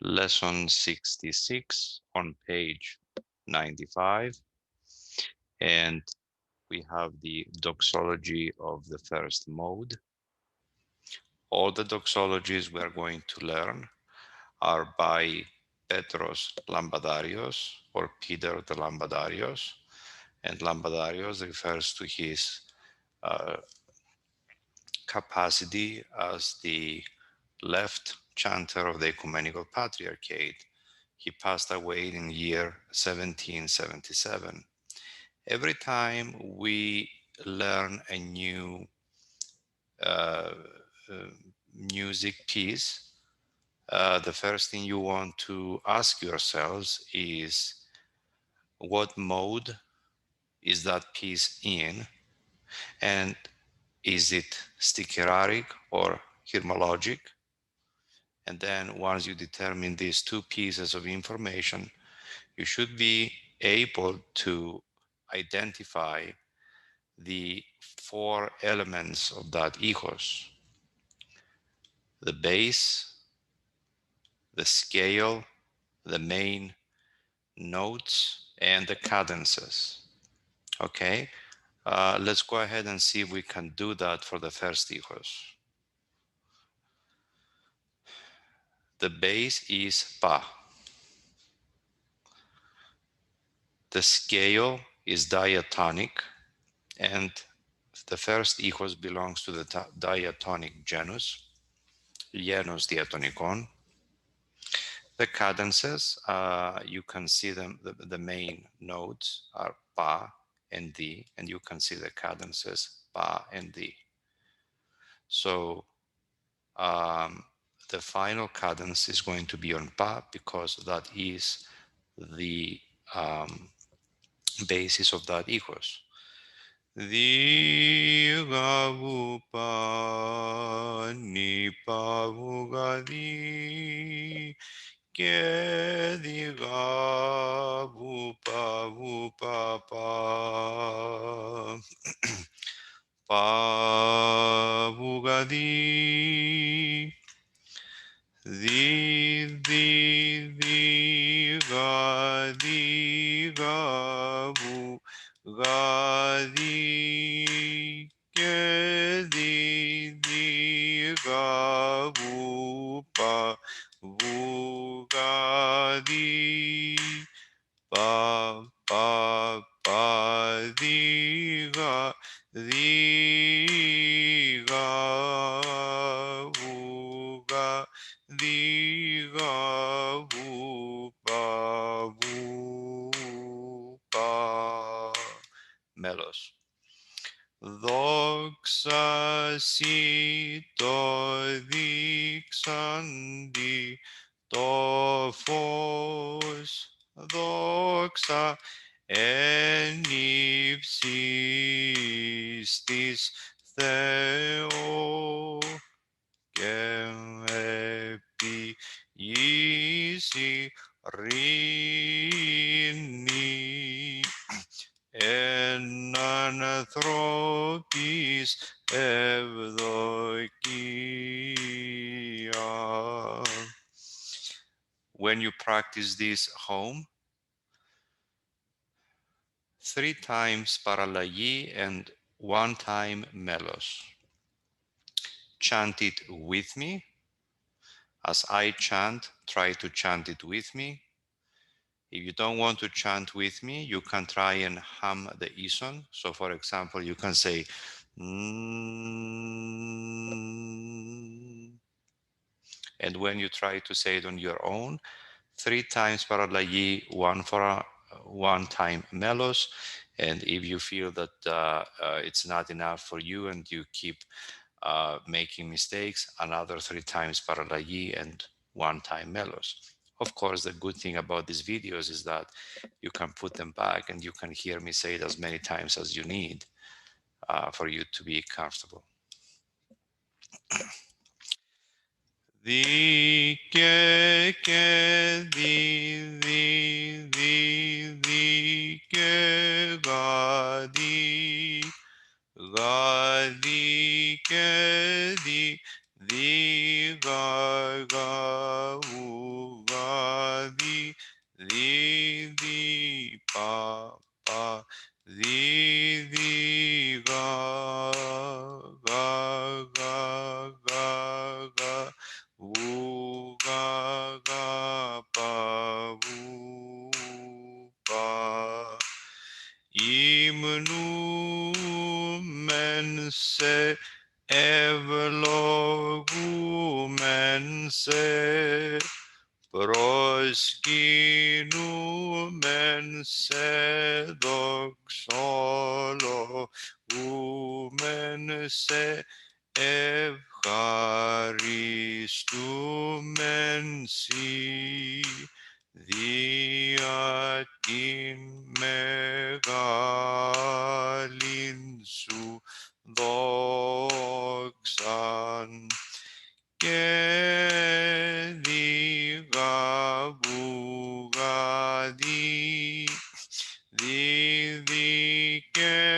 lesson 66 on page 95. And we have the doxology of the first mode. All the doxologies we are going to learn are by Petros Lambadarios or Peter the Lambadarios. And Lambadarios refers to his uh, capacity as the left chanter of the Ecumenical Patriarchate. He passed away in year 1777. Every time we learn a new uh, uh, music piece, the first thing you want to ask yourselves is what mode is that piece in, and is it stichiraric or hymnologic? And then once you determine these two pieces of information, you should be able to identify the four elements of that echos: the bass, the scale, the main notes, and the cadences. Okay, let's go ahead and see if we can do that for the first echos. The bass is pa. The scale is diatonic, and the first echos belongs to the diatonic genus, genus diatonicon. The cadences, you can see them, the main notes are pa and di, and you can see the cadences pa and di. So the final cadence is going to be on pa because that is the basis of that echos. Digavupa nipavugadi ke digavupa vupa pa pavugadi di ga vu Gadi ke di ga vu gadi pa di ga vu vu pa melos. Δόξα σοι το δείξαντι το φως, δόξα εν ύψης της Θεό και επί γης ειρήνη εν ανθρώπης ευδοκία. When you practice this home, 3 times parallagi and 1 time melos. Chant it with me. As I chant, try to chant it with me. If you don't want to chant with me, you can try and hum the ison. So for example, you can say, mm. And when you try to say it on your own, 3 times parallagi, 1 time melos. And if you feel that it's not enough for you and you keep making mistakes, another 3 times parallagi and 1 time melos. Of course, the good thing about these videos is that you can put them back and you can hear me say it as many times as you need for you to be comfortable. Di ke di ke ga di ke di ga di di pa di ga ga ga ga ga u ga ga pa u pa imnu mense evelogumense proskinumense doxologumense ευχαριστούμενσι δια την μεγάλην σου δόξαν και διγαβουγαδί δι και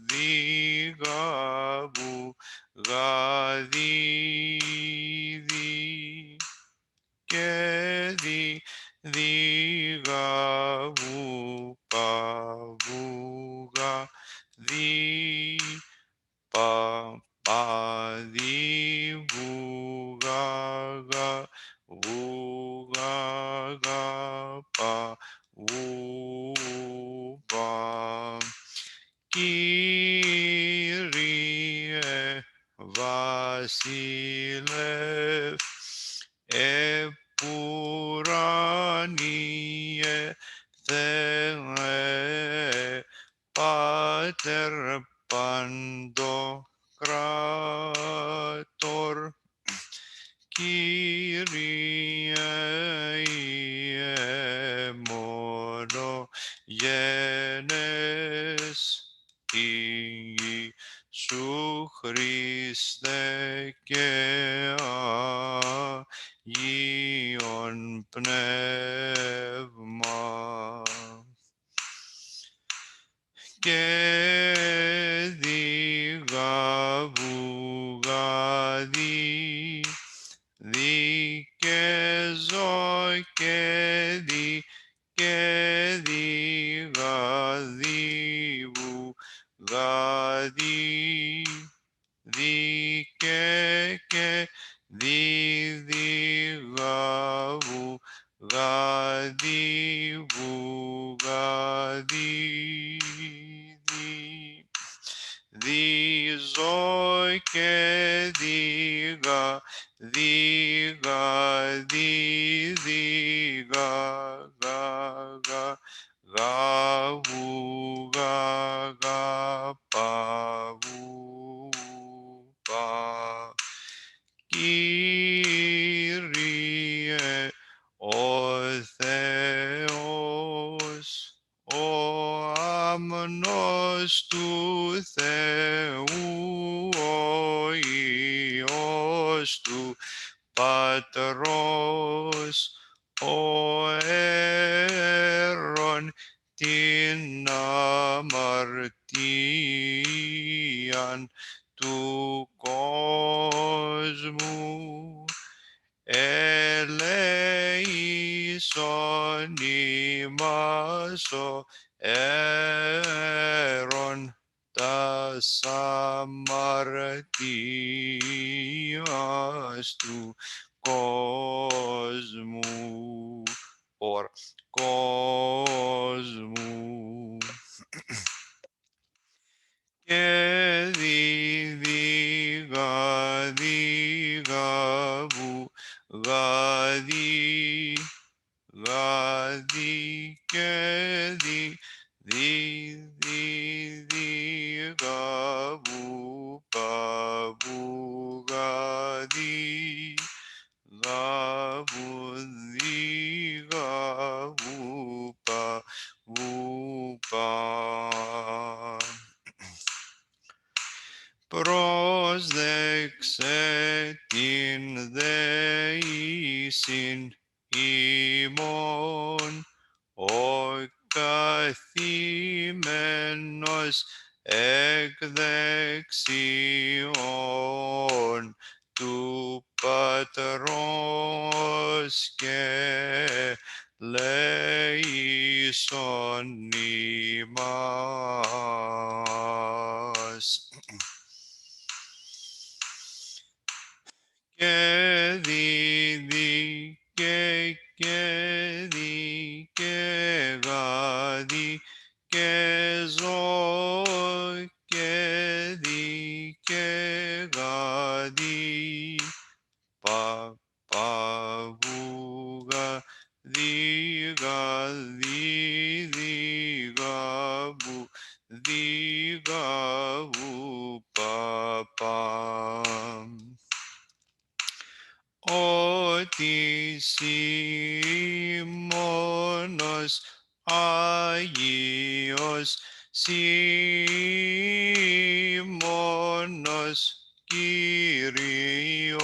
διγαβου γαδί και διγαβου παβουγα δι παδι βουγαγα βουγαγα πα βουπα Kyrie Βασίλευ επουρανίε Θεέ Πάτερ Παντοκράτορ Kyrie μόνο γένες Ιησού Χριστέ και Αγίον Πνεύμα και διγαβουγαδί δι και ζω και διγαδίβου γαδί δι και διγαβου γαδίβου γαδί δι ζω και διγα γαβου παβου πα Κύριε ο Θεός, ο άμνος του Θεού, ο Υιός του Πατρός, ο έρων την αμαρτίαν του κόσμου ελέησον ημάς ο έρων τας αμαρτίας του κόσμου or κόσμου και διγαβου γαδί και διγαβου παβου γαδί γαβου διγαβου παβου πα πρόσδεξε την δεήσιν ημών ο καθημένος εκ δεξιών του Πατρός και λέησον ημάς. Και δίδει και δι και γαδί και ζω και δι και γαδί παπαγούγα δίγα δίγαβου δίγαβου παπα ότι Σίμωνος Άγιος Σίμωνος Κύριος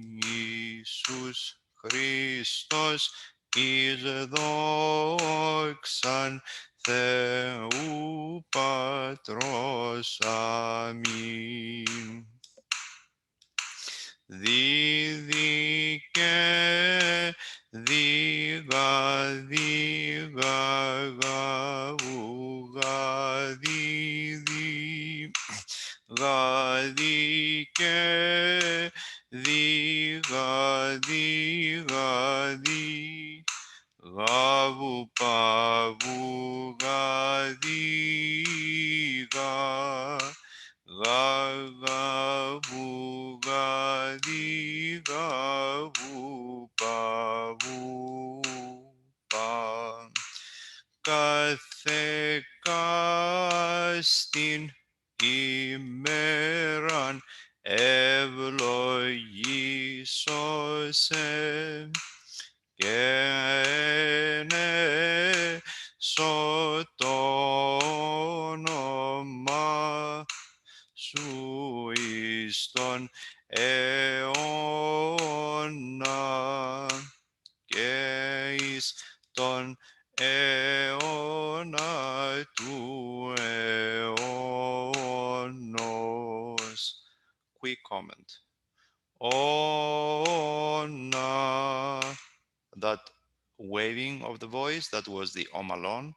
Ιησούς Χριστός εις δόξαν Θεού Πατρός. Αμήν. Δίδυκε δίγα δίγα γαουγα δίδυ γαδίκε δίγα δίγα δι γαβου παβου γαδίγα γαβου γαδίγαβου παβου πα καθεκάστην ημέραν ευλογήσωσε και ενέσω το όνομα σου εις τον αιώνα και εις τον αιώνα του αιώνος. Quick comment. Ona, that waving of the voice, that was the om alone.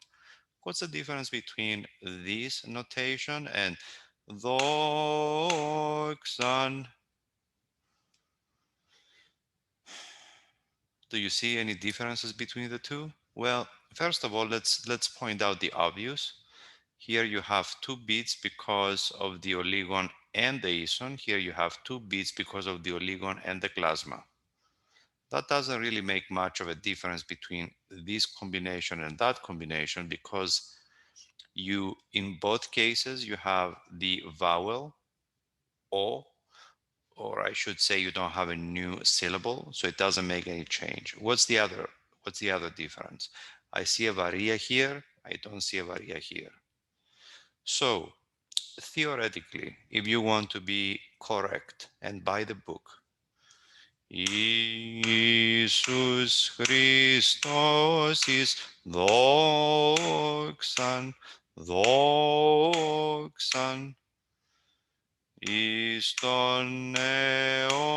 What's the difference between this notation and doxan? Do you see any differences between the two? Well, first of all, let's point out the obvious. Here you have two beats because of the oligon and the ison. Here you have two beats because of the oligon and the klasma. That doesn't really make much of a difference between this combination and that combination, because you, in both cases, you have the vowel o, or I should say you don't have a new syllable, so it doesn't make any change. What's the other difference? I see a varia here, I don't see a varia here. So theoretically, if you want to be correct and by the book, Ιησούς Χριστός εις δόξαν, δόξαν, εις τον αιώνα,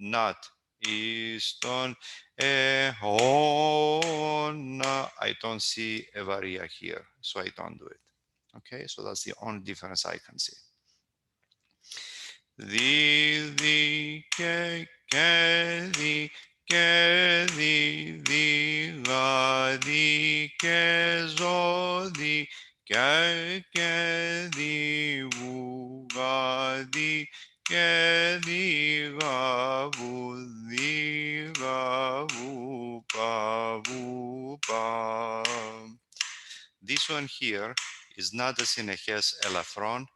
not εις τον αιώνα. I don't see a varia here, so I don't do it. Okay, so that's the only difference I can see. Δίδυ και δι και δι γαδί και ζώδι και δι βουγαδί και δι γαβού παβού πα. This one here is not a συνεχές ελαφρόν.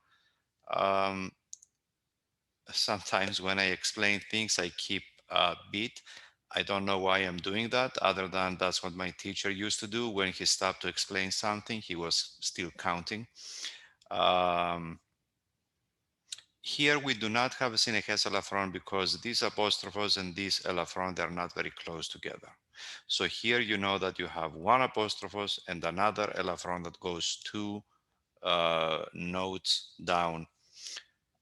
Sometimes when I explain things, I keep a beat. I don't know why I'm doing that, other than that's what my teacher used to do. When he stopped to explain something, he was still counting. Here we do not have a συνεχές ελαφρόν because these apostrophos and this elafron, they're not very close together. So here you know that you have one apostrophos and another elafron that goes two notes down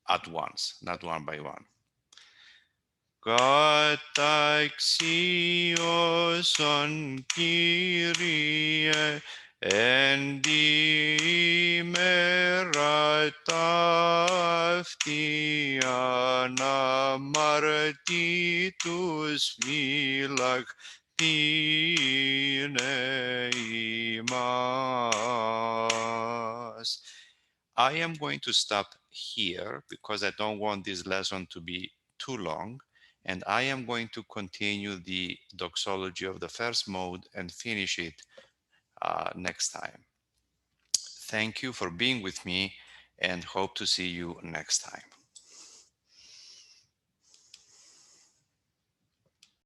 at once, not one by one. Kataxios Kyrie en dimeratafti anamartitus vilactine imas. I am going to stop here because I don't want this lesson to be too long, and I am going to continue the doxology of the first mode and finish it next time. Thank you for being with me and hope to see you next time.